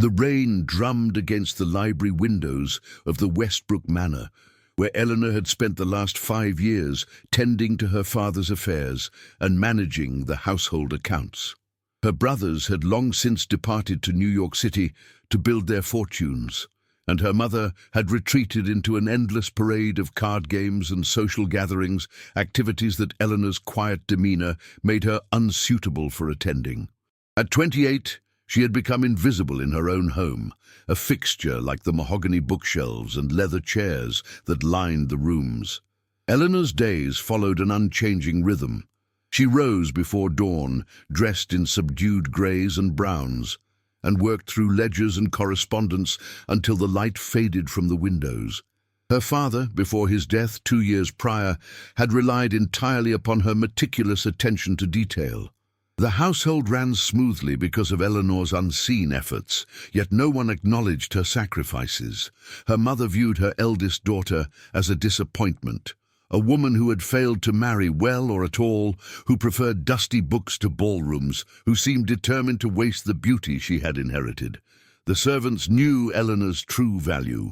The rain drummed against the library windows of the Westbrook Manor, where Eleanor had spent the last 5 years tending to her father's affairs and managing the household accounts. Her brothers had long since departed to New York City to build their fortunes, and her mother had retreated into an endless parade of card games and social gatherings, activities that Eleanor's quiet demeanor made her unsuitable for attending. At 28, she had become invisible in her own home, a fixture like the mahogany bookshelves and leather chairs that lined the rooms. Eleanor's days followed an unchanging rhythm. She rose before dawn, dressed in subdued greys and browns, and worked through ledgers and correspondence until the light faded from the windows. Her father, before his death 2 years prior, had relied entirely upon her meticulous attention to detail. The household ran smoothly because of Eleanor's unseen efforts, yet no one acknowledged her sacrifices. Her mother viewed her eldest daughter as a disappointment, a woman who had failed to marry well or at all, who preferred dusty books to ballrooms, who seemed determined to waste the beauty she had inherited. The servants knew Eleanor's true value.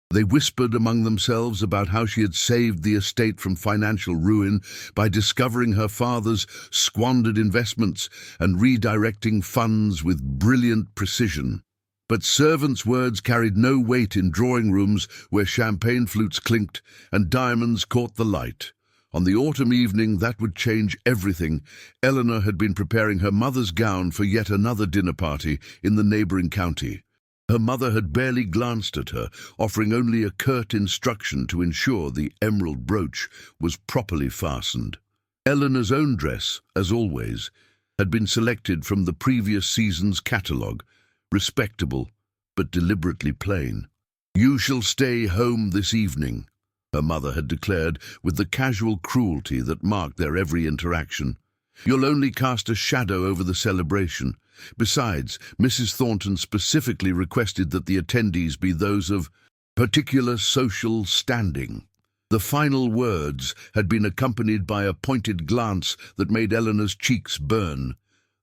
They whispered among themselves about how she had saved the estate from financial ruin by discovering her father's squandered investments and redirecting funds with brilliant precision. But servants' words carried no weight in drawing rooms where champagne flutes clinked and diamonds caught the light. On the autumn evening that would change everything, Eleanor had been preparing her mother's gown for yet another dinner party in the neighboring county. Her mother had barely glanced at her, offering only a curt instruction to ensure the emerald brooch was properly fastened. Eleanor's own dress, as always, had been selected from the previous season's catalogue, respectable but deliberately plain. "You shall stay home this evening," her mother had declared with the casual cruelty that marked their every interaction. "You'll only cast a shadow over the celebration. Besides, Mrs. Thornton specifically requested that the attendees be those of particular social standing." The final words had been accompanied by a pointed glance that made Eleanor's cheeks burn,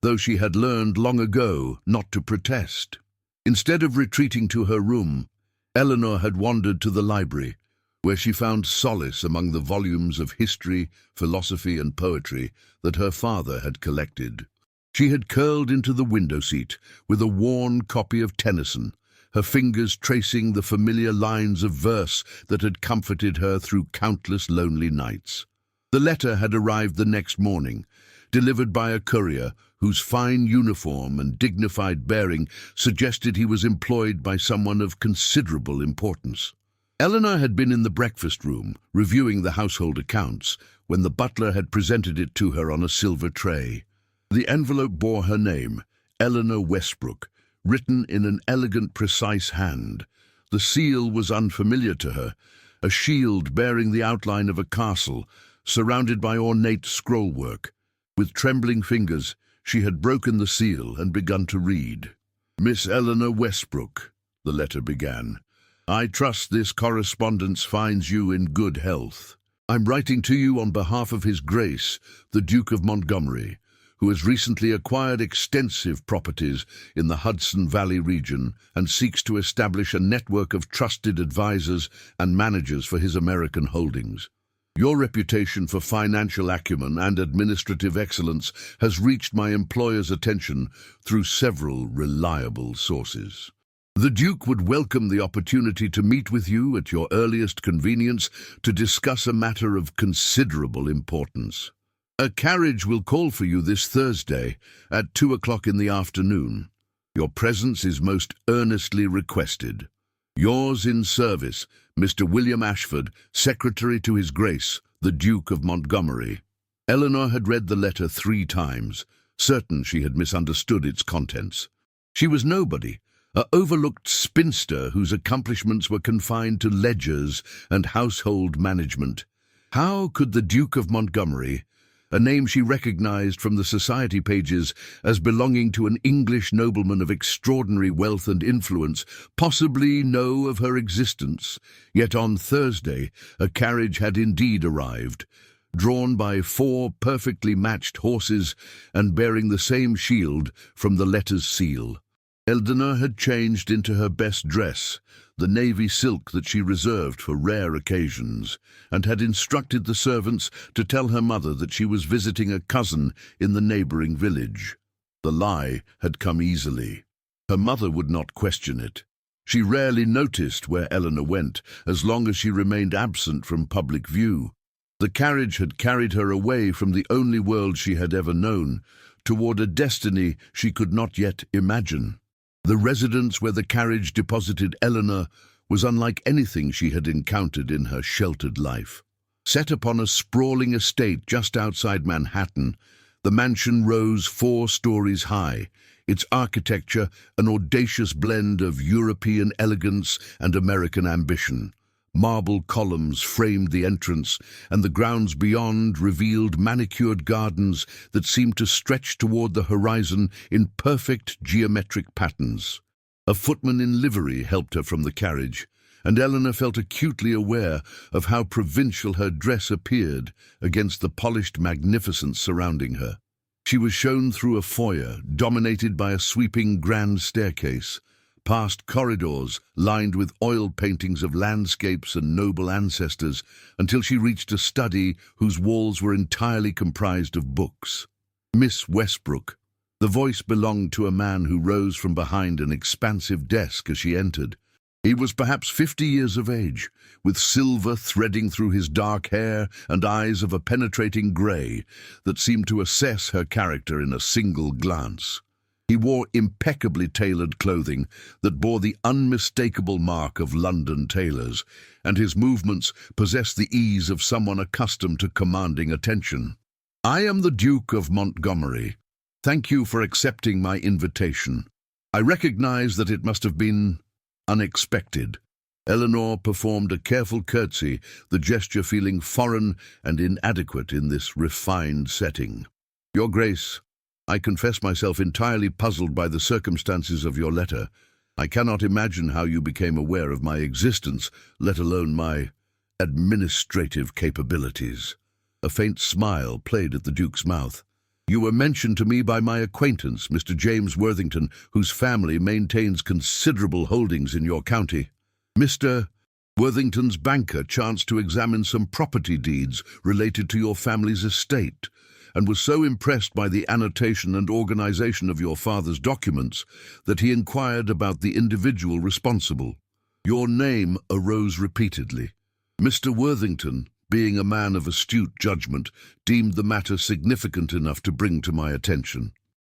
though she had learned long ago not to protest. Instead of retreating to her room, Eleanor had wandered to the library, where she found solace among the volumes of history, philosophy, and poetry that her father had collected. She had curled into the window seat with a worn copy of Tennyson, her fingers tracing the familiar lines of verse that had comforted her through countless lonely nights. The letter had arrived the next morning, delivered by a courier whose fine uniform and dignified bearing suggested he was employed by someone of considerable importance. Eleanor had been in the breakfast room, reviewing the household accounts, when the butler had presented it to her on a silver tray. The envelope bore her name, Eleanor Westbrook, written in an elegant, precise hand. The seal was unfamiliar to her, a shield bearing the outline of a castle, surrounded by ornate scrollwork. With trembling fingers, she had broken the seal and begun to read. "Miss Eleanor Westbrook," the letter began, "I trust this correspondence finds you in good health. I'm writing to you on behalf of His Grace, the Duke of Montgomery, who has recently acquired extensive properties in the Hudson Valley region and seeks to establish a network of trusted advisors and managers for his American holdings. Your reputation for financial acumen and administrative excellence has reached my employer's attention through several reliable sources. The Duke would welcome the opportunity to meet with you at your earliest convenience to discuss a matter of considerable importance. A carriage will call for you this Thursday at 2 o'clock in the afternoon. Your presence is most earnestly requested. Yours in service, Mr. William Ashford, Secretary to His Grace, the Duke of Montgomery." Eleanor had read the letter 3 times, certain she had misunderstood its contents. She was nobody, an overlooked spinster whose accomplishments were confined to ledgers and household management. How could the Duke of Montgomery, a name she recognized from the society pages as belonging to an English nobleman of extraordinary wealth and influence, possibly know of her existence? Yet on Thursday, a carriage had indeed arrived, drawn by 4 perfectly matched horses and bearing the same shield from the letter's seal. Eleanor had changed into her best dress, the navy silk that she reserved for rare occasions, and had instructed the servants to tell her mother that she was visiting a cousin in the neighboring village. The lie had come easily. Her mother would not question it. She rarely noticed where Eleanor went, as long as she remained absent from public view. The carriage had carried her away from the only world she had ever known, toward a destiny she could not yet imagine. The residence where the carriage deposited Eleanor was unlike anything she had encountered in her sheltered life. Set upon a sprawling estate just outside Manhattan, the mansion rose 4 stories high, its architecture an audacious blend of European elegance and American ambition. Marble columns framed the entrance, and the grounds beyond revealed manicured gardens that seemed to stretch toward the horizon in perfect geometric patterns. A footman in livery helped her from the carriage, and Eleanor felt acutely aware of how provincial her dress appeared against the polished magnificence surrounding her. She was shown through a foyer dominated by a sweeping grand staircase, past corridors lined with oil paintings of landscapes and noble ancestors, until she reached a study whose walls were entirely comprised of books. Miss Westbrook. The voice belonged to a man who rose from behind an expansive desk as she entered. He was perhaps 50 years of age, with silver threading through his dark hair and eyes of a penetrating grey that seemed to assess her character in a single glance. He wore impeccably tailored clothing that bore the unmistakable mark of London tailors, and his movements possessed the ease of someone accustomed to commanding attention. "I am the Duke of Montgomery. Thank you for accepting my invitation. I recognize that it must have been unexpected." Eleanor performed a careful curtsy, the gesture feeling foreign and inadequate in this refined setting. "Your Grace, I confess myself entirely puzzled by the circumstances of your letter. I cannot imagine how you became aware of my existence, let alone my administrative capabilities." A faint smile played at the Duke's mouth. "You were mentioned to me by my acquaintance, Mr. James Worthington, whose family maintains considerable holdings in your county. Mr. Worthington's banker chanced to examine some property deeds related to your family's estate, and was so impressed by the annotation and organization of your father's documents that he inquired about the individual responsible. Your name arose repeatedly. Mr. Worthington, being a man of astute judgment, deemed the matter significant enough to bring to my attention.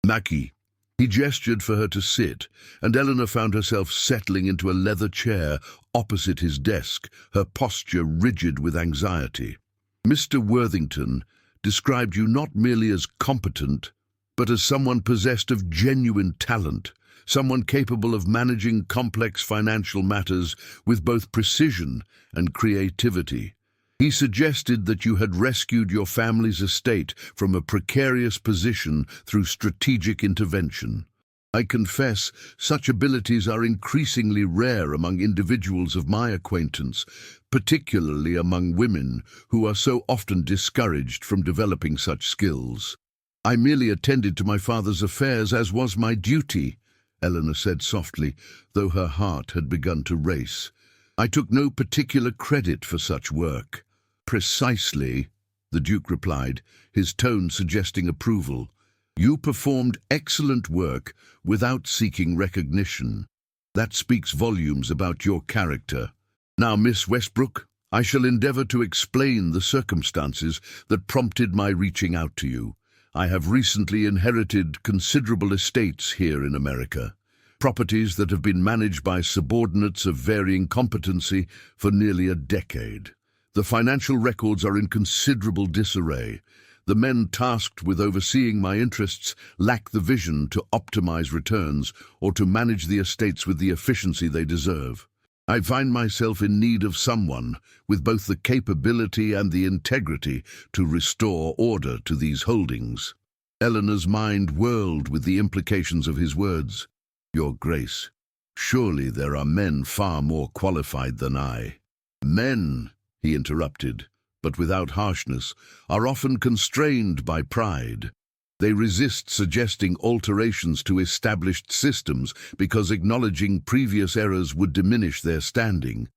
Mackie." He gestured for her to sit, and Eleanor found herself settling into a leather chair opposite his desk, her posture rigid with anxiety. "Mr. Worthington described you not merely as competent, but as someone possessed of genuine talent, someone capable of managing complex financial matters with both precision and creativity. He suggested that you had rescued your family's estate from a precarious position through strategic intervention. I confess, such abilities are increasingly rare among individuals of my acquaintance, particularly among women, who are so often discouraged from developing such skills. I merely attended to my father's affairs, as was my duty," Eleanor said softly, though her heart had begun to race. "I took no particular credit for such work." "Precisely," the Duke replied, his tone suggesting approval. "You performed excellent work without seeking recognition. That speaks volumes about your character. Now, Miss Westbrook, I shall endeavor to explain the circumstances that prompted my reaching out to you. I have recently inherited considerable estates here in America, properties that have been managed by subordinates of varying competency for nearly a decade. The financial records are in considerable disarray. The men tasked with overseeing my interests lack the vision to optimize returns or to manage the estates with the efficiency they deserve. I find myself in need of someone with both the capability and the integrity to restore order to these holdings." Eleanor's mind whirled with the implications of his words. "Your Grace, surely there are men far more qualified than I." "Men," he interrupted, but without harshness, "are often constrained by pride. They resist suggesting alterations to established systems because acknowledging previous errors would diminish their standing.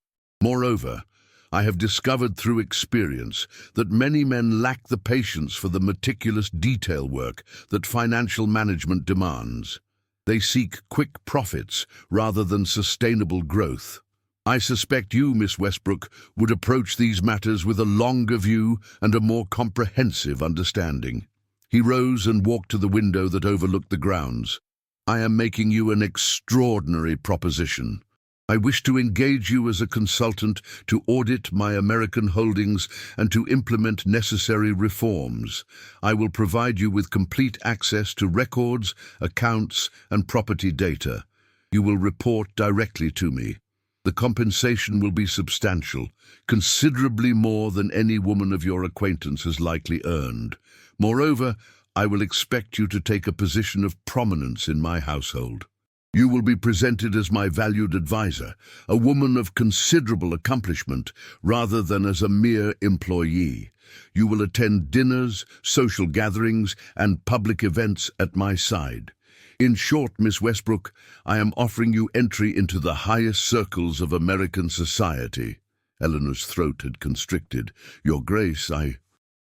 Moreover, I have discovered through experience that many men lack the patience for the meticulous detail work that financial management demands. They seek quick profits rather than sustainable growth. I suspect you, Miss Westbrook, would approach these matters with a longer view and a more comprehensive understanding. He rose and walked to the window that overlooked the grounds. I am making you an extraordinary proposition. I wish to engage you as a consultant to audit my American holdings and to implement necessary reforms. I will provide you with complete access to records, accounts, and property data. You will report directly to me. The compensation will be substantial, considerably more than any woman of your acquaintance has likely earned. Moreover, I will expect you to take a position of prominence in my household. You will be presented as my valued advisor, a woman of considerable accomplishment, rather than as a mere employee. You will attend dinners, social gatherings, and public events at my side. In short, Miss Westbrook, I am offering you entry into the highest circles of American society. Eleanor's throat had constricted. Your Grace,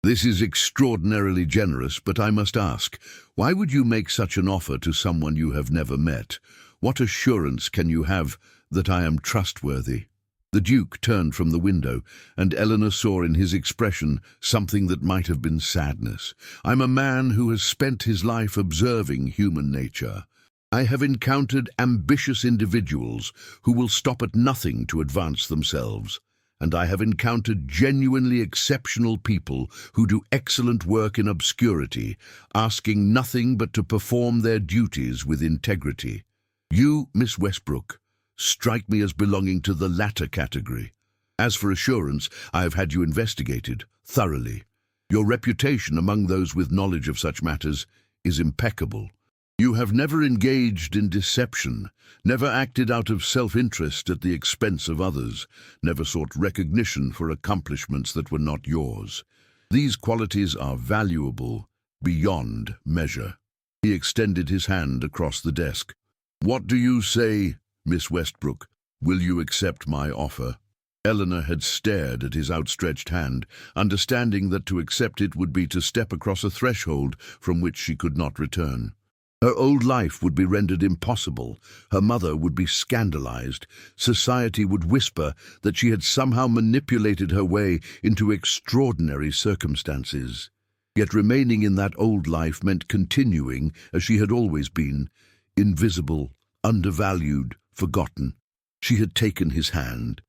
This is extraordinarily generous, but I must ask, why would you make such an offer to someone you have never met? What assurance can you have that I am trustworthy? The Duke turned from the window, and Eleanor saw in his expression something that might have been sadness. I'm a man who has spent his life observing human nature. I have encountered ambitious individuals who will stop at nothing to advance themselves. And I have encountered genuinely exceptional people who do excellent work in obscurity, asking nothing but to perform their duties with integrity. You, Miss Westbrook, strike me as belonging to the latter category. As for assurance, I have had you investigated thoroughly. Your reputation among those with knowledge of such matters is impeccable. You have never engaged in deception, never acted out of self-interest at the expense of others, never sought recognition for accomplishments that were not yours. These qualities are valuable beyond measure. He extended his hand across the desk. What do you say, Miss Westbrook? Will you accept my offer? Eleanor had stared at his outstretched hand, understanding that to accept it would be to step across a threshold from which she could not return. Her old life would be rendered impossible, her mother would be scandalized, society would whisper that she had somehow manipulated her way into extraordinary circumstances. Yet remaining in that old life meant continuing as she had always been, invisible, undervalued, forgotten. She had taken his hand.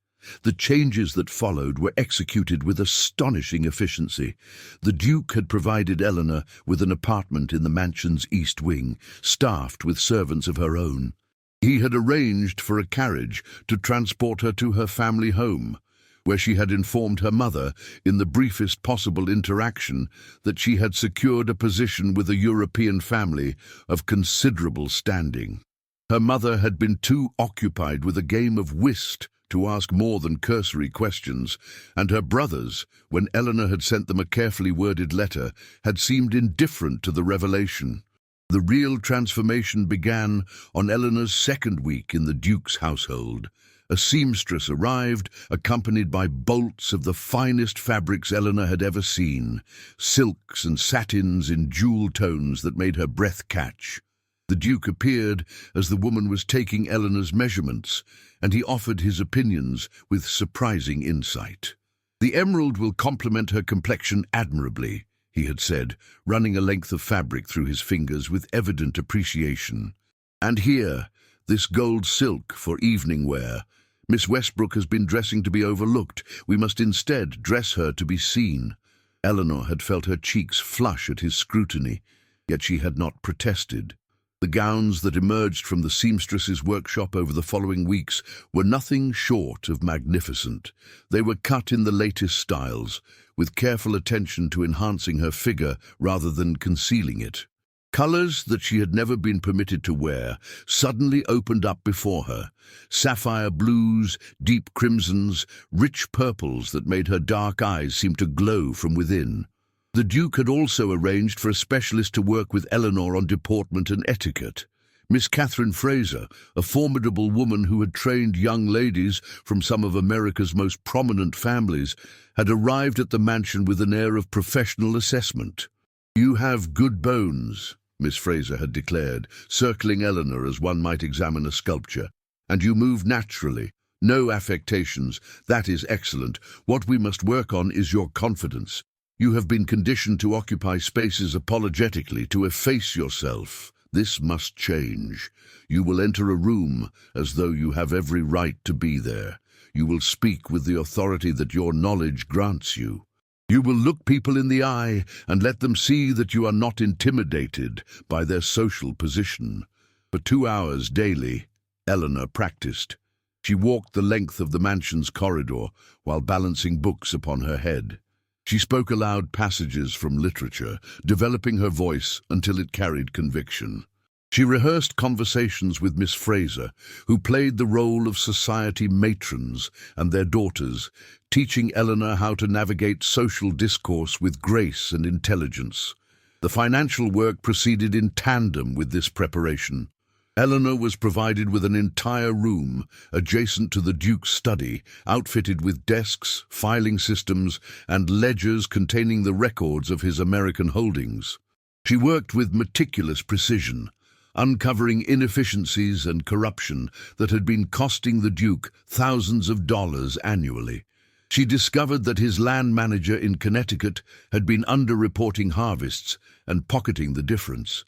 The changes that followed were executed with astonishing efficiency. The Duke had provided Eleanor with an apartment in the mansion's east wing, staffed with servants of her own. He had arranged for a carriage to transport her to her family home, where she had informed her mother, in the briefest possible interaction, that she had secured a position with a European family of considerable standing. Her mother had been too occupied with a game of whist to ask more than cursory questions, and her brothers, when Eleanor had sent them a carefully worded letter, had seemed indifferent to the revelation. The real transformation began on Eleanor's second week in the Duke's household. A seamstress arrived, accompanied by bolts of the finest fabrics Eleanor had ever seen, silks and satins in jewel tones that made her breath catch. The Duke appeared as the woman was taking Eleanor's measurements, and he offered his opinions with surprising insight. The emerald will complement her complexion admirably, he had said, running a length of fabric through his fingers with evident appreciation. And here, this gold silk for evening wear. Miss Westbrook has been dressing to be overlooked. We must instead dress her to be seen. Eleanor had felt her cheeks flush at his scrutiny, yet she had not protested. The gowns that emerged from the seamstress's workshop over the following weeks were nothing short of magnificent. They were cut in the latest styles, with careful attention to enhancing her figure rather than concealing it. Colors that she had never been permitted to wear suddenly opened up before her. Sapphire blues, deep crimsons, rich purples that made her dark eyes seem to glow from within. The Duke had also arranged for a specialist to work with Eleanor on deportment and etiquette. Miss Catherine Fraser, a formidable woman who had trained young ladies from some of America's most prominent families, had arrived at the mansion with an air of professional assessment. "You have good bones," Miss Fraser had declared, circling Eleanor as one might examine a sculpture. "And you move naturally. No affectations. That is excellent. What we must work on is your confidence. You have been conditioned to occupy spaces apologetically, to efface yourself. This must change. You will enter a room as though you have every right to be there. You will speak with the authority that your knowledge grants you. You will look people in the eye and let them see that you are not intimidated by their social position." For 2 hours daily, Eleanor practiced. She walked the length of the mansion's corridor while balancing books upon her head. She spoke aloud passages from literature, developing her voice until it carried conviction. She rehearsed conversations with Miss Fraser, who played the role of society matrons and their daughters, teaching Eleanor how to navigate social discourse with grace and intelligence. The financial work proceeded in tandem with this preparation. Eleanor was provided with an entire room adjacent to the Duke's study, outfitted with desks, filing systems, and ledgers containing the records of his American holdings. She worked with meticulous precision, uncovering inefficiencies and corruption that had been costing the Duke thousands of dollars annually. She discovered that his land manager in Connecticut had been underreporting harvests and pocketing the difference.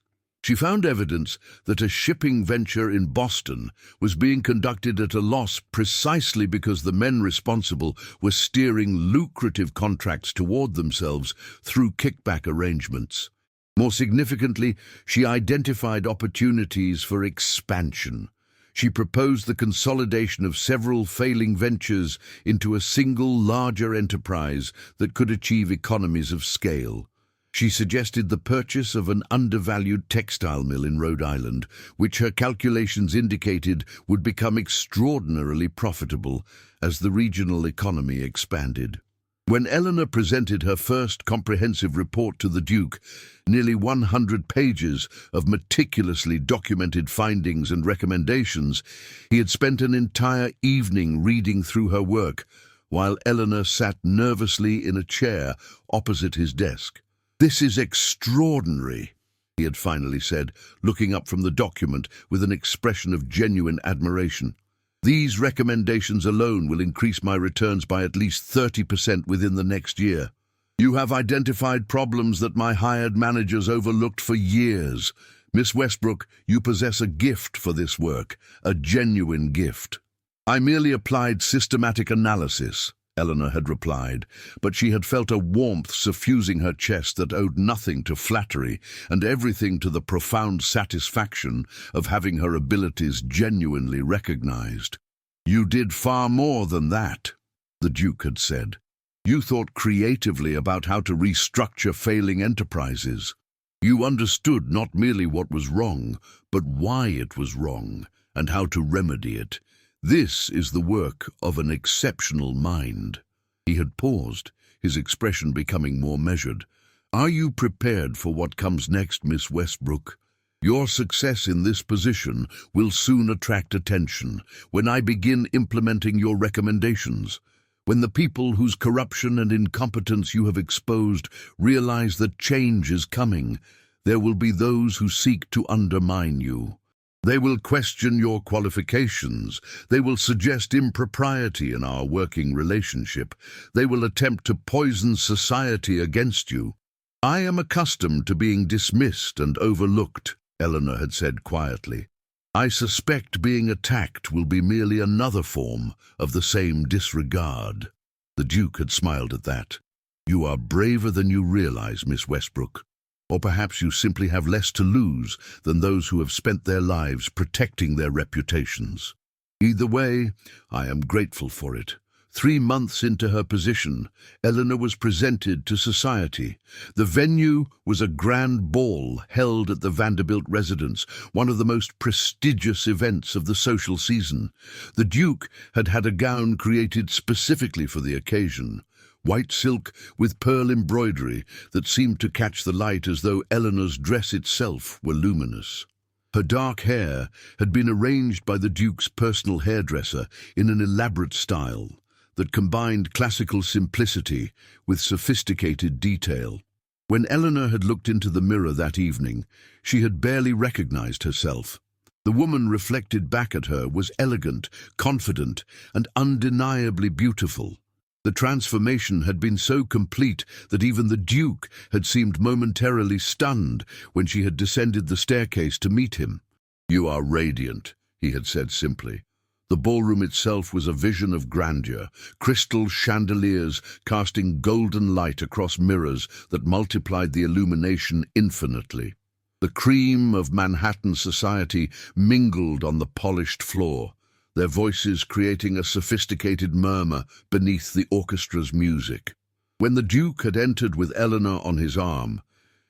She found evidence that a shipping venture in Boston was being conducted at a loss precisely because the men responsible were steering lucrative contracts toward themselves through kickback arrangements. More significantly, she identified opportunities for expansion. She proposed the consolidation of several failing ventures into a single larger enterprise that could achieve economies of scale. She suggested the purchase of an undervalued textile mill in Rhode Island, which her calculations indicated would become extraordinarily profitable as the regional economy expanded. When Eleanor presented her first comprehensive report to the Duke, nearly 100 pages of meticulously documented findings and recommendations, he had spent an entire evening reading through her work, while Eleanor sat nervously in a chair opposite his desk. "This is extraordinary," he had finally said, looking up from the document with an expression of genuine admiration. "These recommendations alone will increase my returns by at least 30% within the next year. You have identified problems that my hired managers overlooked for years. Miss Westbrook, you possess a gift for this work, a genuine gift." "I merely applied systematic analysis," Eleanor had replied, but she had felt a warmth suffusing her chest that owed nothing to flattery and everything to the profound satisfaction of having her abilities genuinely recognized. "You did far more than that," the Duke had said. "You thought creatively about how to restructure failing enterprises. You understood not merely what was wrong, but why it was wrong, and how to remedy it. This is the work of an exceptional mind." He had paused, his expression becoming more measured. "Are you prepared for what comes next, Miss Westbrook? Your success in this position will soon attract attention when I begin implementing your recommendations. When the people whose corruption and incompetence you have exposed realize that change is coming, there will be those who seek to undermine you. They will question your qualifications. They will suggest impropriety in our working relationship. They will attempt to poison society against you. I am accustomed to being dismissed and overlooked," Eleanor had said quietly. "I suspect being attacked will be merely another form of the same disregard." The Duke had smiled at that. "You are braver than you realize, Miss Westbrook. Or perhaps you simply have less to lose than those who have spent their lives protecting their reputations. Either way, I am grateful for it." 3 months into her position, Eleanor was presented to society. The venue was a grand ball held at the Vanderbilt residence, one of the most prestigious events of the social season. The Duke had had a gown created specifically for the occasion, white silk with pearl embroidery that seemed to catch the light as though Eleanor's dress itself were luminous. Her dark hair had been arranged by the Duke's personal hairdresser in an elaborate style that combined classical simplicity with sophisticated detail. When Eleanor had looked into the mirror that evening, she had barely recognized herself. The woman reflected back at her was elegant, confident, and undeniably beautiful. The transformation had been so complete that even the Duke had seemed momentarily stunned when she had descended the staircase to meet him. "You are radiant," he had said simply. The ballroom itself was a vision of grandeur, crystal chandeliers casting golden light across mirrors that multiplied the illumination infinitely. The cream of Manhattan society mingled on the polished floor, their voices creating a sophisticated murmur beneath the orchestra's music. When the Duke had entered with Eleanor on his arm,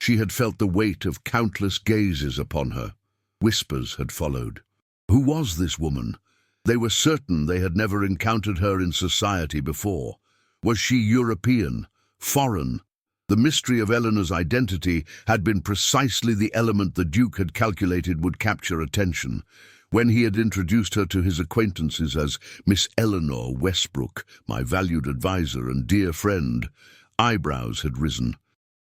she had felt the weight of countless gazes upon her. Whispers had followed. Who was this woman? They were certain they had never encountered her in society before. Was she European? Foreign? The mystery of Eleanor's identity had been precisely the element the Duke had calculated would capture attention. When he had introduced her to his acquaintances as Miss Eleanor Westbrook, my valued advisor and dear friend, eyebrows had risen.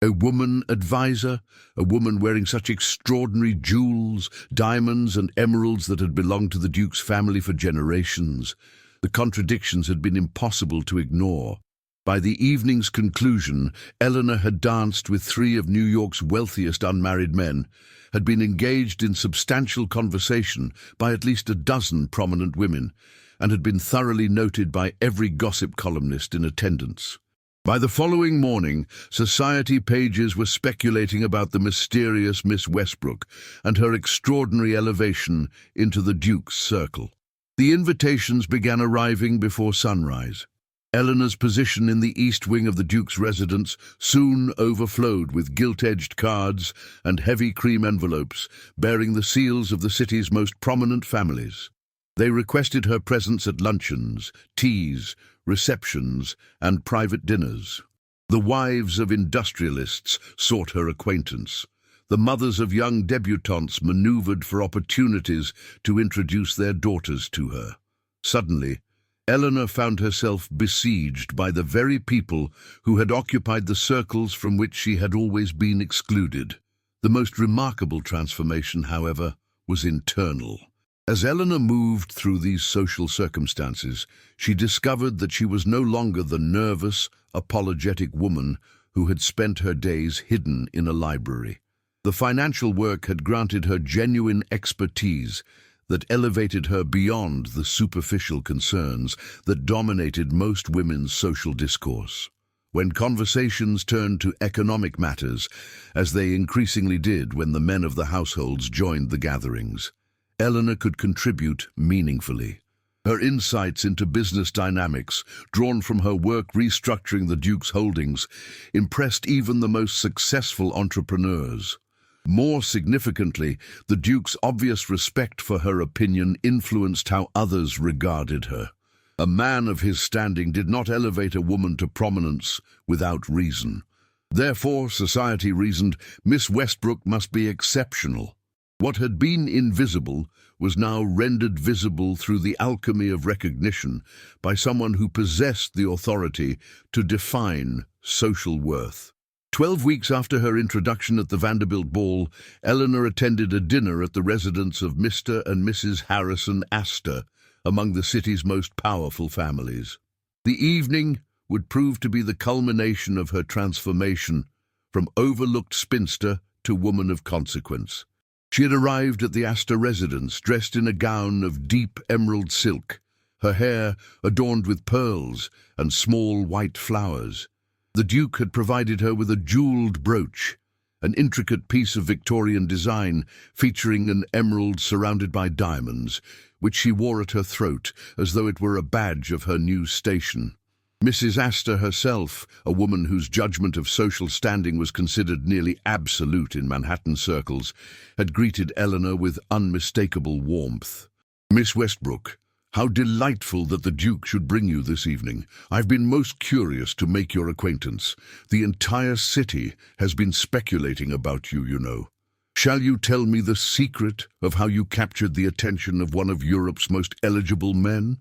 A woman advisor? A woman wearing such extraordinary jewels, diamonds and emeralds that had belonged to the Duke's family for generations. The contradictions had been impossible to ignore. By the evening's conclusion, Eleanor had danced with 3 of New York's wealthiest unmarried men, had been engaged in substantial conversation by at least a dozen prominent women, and had been thoroughly noted by every gossip columnist in attendance. By the following morning, society pages were speculating about the mysterious Miss Westbrook and her extraordinary elevation into the Duke's circle. The invitations began arriving before sunrise. Eleanor's position in the east wing of the Duke's residence soon overflowed with gilt-edged cards and heavy cream envelopes bearing the seals of the city's most prominent families. They requested her presence at luncheons, teas, receptions, and private dinners. The wives of industrialists sought her acquaintance. The mothers of young debutantes maneuvered for opportunities to introduce their daughters to her. Suddenly, Eleanor found herself besieged by the very people who had occupied the circles from which she had always been excluded. The most remarkable transformation, however, was internal. As Eleanor moved through these social circumstances, she discovered that she was no longer the nervous, apologetic woman who had spent her days hidden in a library. The financial work had granted her genuine expertise that elevated her beyond the superficial concerns that dominated most women's social discourse. When conversations turned to economic matters, as they increasingly did when the men of the households joined the gatherings, Eleanor could contribute meaningfully. Her insights into business dynamics, drawn from her work restructuring the Duke's holdings, impressed even the most successful entrepreneurs. More significantly, the Duke's obvious respect for her opinion influenced how others regarded her. A man of his standing did not elevate a woman to prominence without reason. Therefore, society reasoned, Miss Westbrook must be exceptional. What had been invisible was now rendered visible through the alchemy of recognition by someone who possessed the authority to define social worth. 12 weeks after her introduction at the Vanderbilt Ball, Eleanor attended a dinner at the residence of Mr. and Mrs. Harrison Astor, among the city's most powerful families. The evening would prove to be the culmination of her transformation from overlooked spinster to woman of consequence. She had arrived at the Astor residence dressed in a gown of deep emerald silk, her hair adorned with pearls and small white flowers. The Duke had provided her with a jeweled brooch, an intricate piece of Victorian design featuring an emerald surrounded by diamonds, which she wore at her throat as though it were a badge of her new station. Mrs. Astor herself, a woman whose judgment of social standing was considered nearly absolute in Manhattan circles, had greeted Eleanor with unmistakable warmth. "Miss Westbrook, How delightful that the Duke should bring you this evening. I've been most curious to make your acquaintance. The entire city has been speculating about you, you know. Shall you tell me the secret of how you captured the attention of one of Europe's most eligible men?"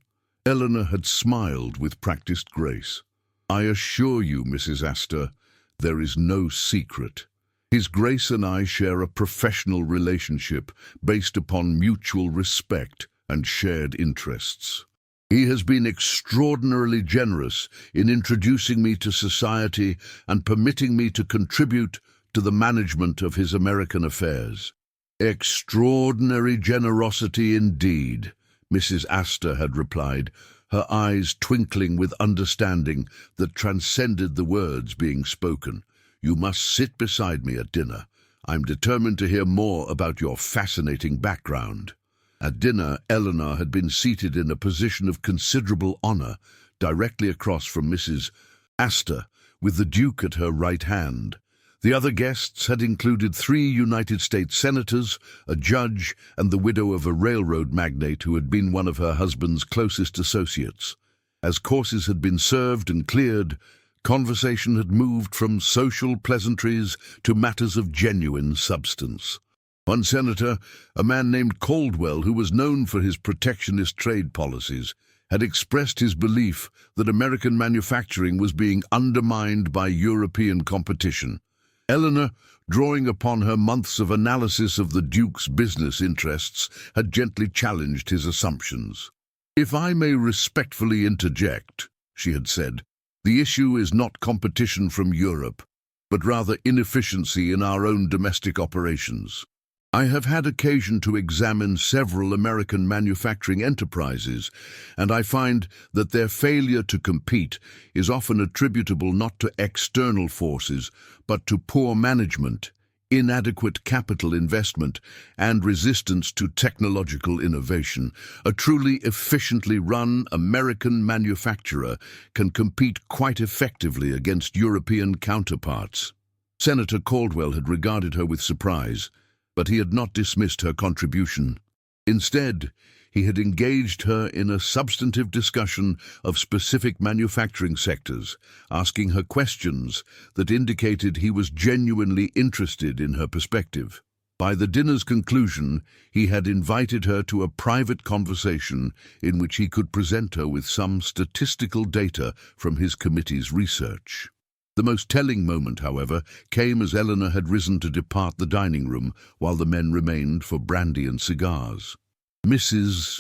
Eleanor had smiled with practiced grace. "I assure you, Mrs. Astor, there is no secret. His Grace and I share a professional relationship based upon mutual respect and shared interests. He has been extraordinarily generous in introducing me to society and permitting me to contribute to the management of his American affairs." "Extraordinary generosity indeed," Mrs. Astor had replied, her eyes twinkling with understanding that transcended the words being spoken. "You must sit beside me at dinner. I'm determined to hear more about your fascinating background." At dinner, Eleanor had been seated in a position of considerable honor, directly across from Mrs. Astor, with the Duke at her right hand. The other guests had included 3 United States senators, a judge, and the widow of a railroad magnate who had been one of her husband's closest associates. As courses had been served and cleared, conversation had moved from social pleasantries to matters of genuine substance. One senator, a man named Caldwell, who was known for his protectionist trade policies, had expressed his belief that American manufacturing was being undermined by European competition. Eleanor, drawing upon her months of analysis of the Duke's business interests, had gently challenged his assumptions. "If I may respectfully interject," she had said, "the issue is not competition from Europe, but rather inefficiency in our own domestic operations. I have had occasion to examine several American manufacturing enterprises, and I find that their failure to compete is often attributable not to external forces, but to poor management, inadequate capital investment, and resistance to technological innovation. A truly efficiently run American manufacturer can compete quite effectively against European counterparts." Senator Caldwell had regarded her with surprise, but he had not dismissed her contribution. Instead, he had engaged her in a substantive discussion of specific manufacturing sectors, asking her questions that indicated he was genuinely interested in her perspective. By the dinner's conclusion, he had invited her to a private conversation in which he could present her with some statistical data from his committee's research. The most telling moment, however, came as Eleanor had risen to depart the dining room while the men remained for brandy and cigars. Mrs.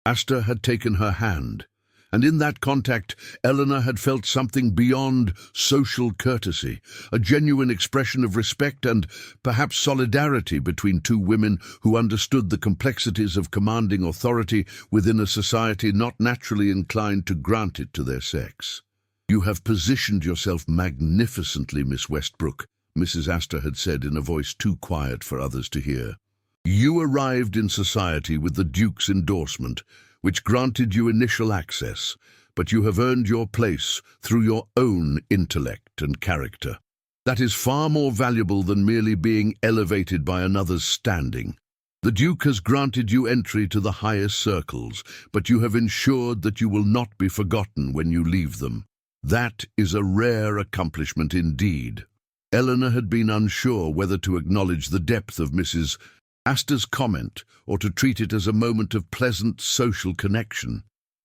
Astor had taken her hand, and in that contact Eleanor had felt something beyond social courtesy, a genuine expression of respect and perhaps solidarity between 2 women who understood the complexities of commanding authority within a society not naturally inclined to grant it to their sex. "You have positioned yourself magnificently, Miss Westbrook," Mrs. Astor had said in a voice too quiet for others to hear. "You arrived in society with the Duke's endorsement, which granted you initial access, but you have earned your place through your own intellect and character. That is far more valuable than merely being elevated by another's standing. The Duke has granted you entry to the highest circles, but you have ensured that you will not be forgotten when you leave them. That is a rare accomplishment indeed." Eleanor had been unsure whether to acknowledge the depth of Mrs. Astor's comment or to treat it as a moment of pleasant social connection.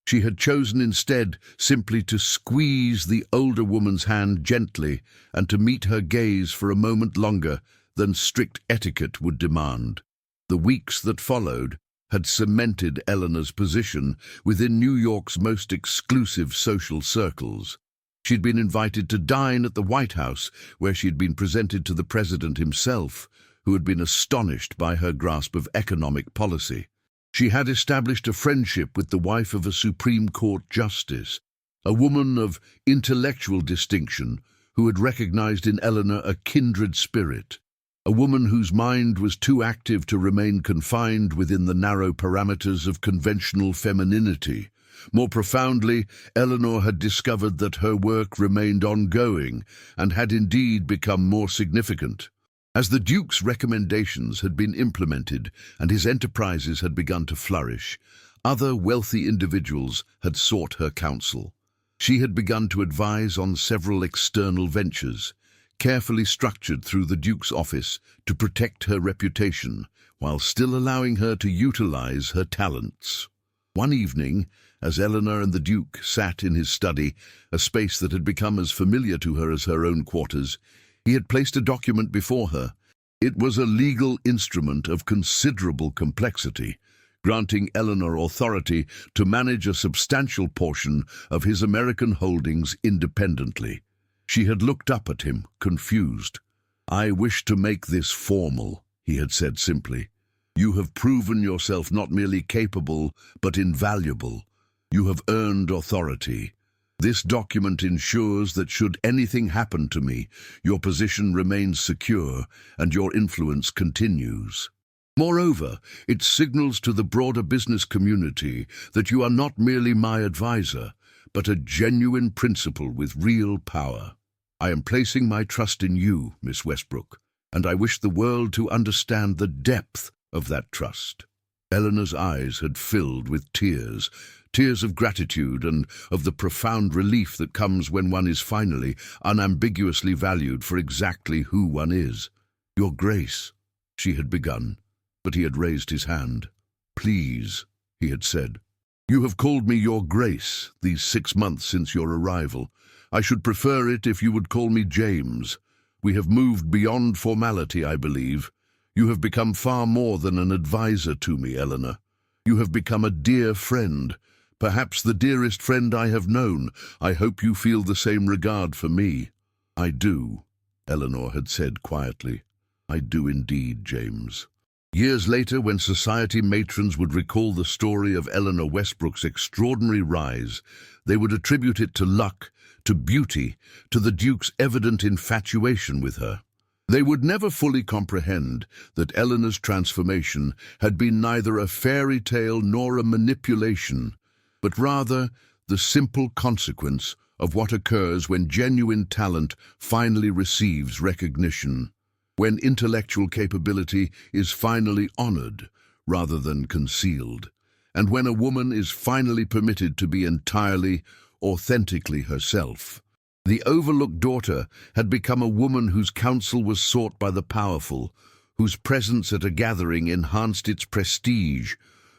She had chosen instead simply to squeeze the older woman's hand gently and to meet her gaze for a moment longer than strict etiquette would demand. The weeks that followed had cemented Eleanor's position within New York's most exclusive social circles. She'd been invited to dine at the White House, where she'd been presented to the president himself, who had been astonished by her grasp of economic policy. She had established a friendship with the wife of a Supreme Court justice, a woman of intellectual distinction who had recognized in Eleanor a kindred spirit, a woman whose mind was too active to remain confined within the narrow parameters of conventional femininity. More profoundly, Eleanor had discovered that her work remained ongoing and had indeed become more significant. As the Duke's recommendations had been implemented and his enterprises had begun to flourish, Other wealthy individuals had sought her counsel. She had begun to advise on several external ventures, carefully structured through the Duke's office to protect her reputation, while still allowing her to utilize her talents. One evening, as Eleanor and the Duke sat in his study, a space that had become as familiar to her as her own quarters, he had placed a document before her. It was a legal instrument of considerable complexity, granting Eleanor authority to manage a substantial portion of his American holdings independently. She had looked up at him, confused. "I wish to make this formal," he had said simply. "You have proven yourself not merely capable, but invaluable. You have earned authority. This document ensures that should anything happen to me, your position remains secure and your influence continues. Moreover, it signals to the broader business community that you are not merely my advisor, but a genuine principal with real power. I am placing my trust in you, Miss Westbrook, and I wish the world to understand the depth of that trust." Eleanor's eyes had filled with tears, tears of gratitude and of the profound relief that comes when one is finally unambiguously valued for exactly who one is. "Your Grace," she had begun, but he had raised his hand. "Please," he had said. "You have called me Your Grace these 6 months since your arrival. I should prefer it if you would call me James. We have moved beyond formality, I believe. You have become far more than an advisor to me, Eleanor. You have become a dear friend, perhaps the dearest friend I have known. I hope you feel the same regard for me." "I do," Eleanor had said quietly. "I do indeed, James." Years later, when society matrons would recall the story of Eleanor Westbrook's extraordinary rise, they would attribute it to luck, to beauty, to the Duke's evident infatuation with her. They would never fully comprehend that Eleanor's transformation had been neither a fairy tale nor a manipulation, but rather the simple consequence of what occurs when genuine talent finally receives recognition, when intellectual capability is finally honored rather than concealed, and when a woman is finally permitted to be entirely, authentically herself. The overlooked daughter had become a woman whose counsel was sought by the powerful, whose presence at a gathering enhanced its prestige,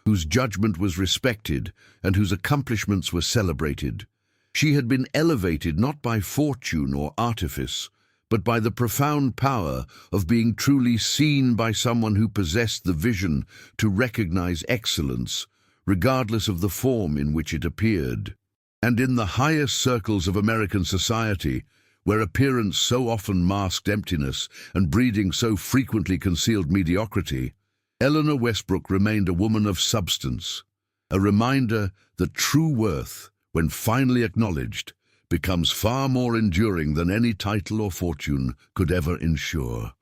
whose judgment was respected, and whose accomplishments were celebrated. She had been elevated not by fortune or artifice, but by the profound power of being truly seen by someone who possessed the vision to recognize excellence, regardless of the form in which it appeared. And in the highest circles of American society, where appearance so often masked emptiness and breeding so frequently concealed mediocrity, Eleanor Westbrook remained a woman of substance, a reminder that true worth, when finally acknowledged, becomes far more enduring than any title or fortune could ever ensure.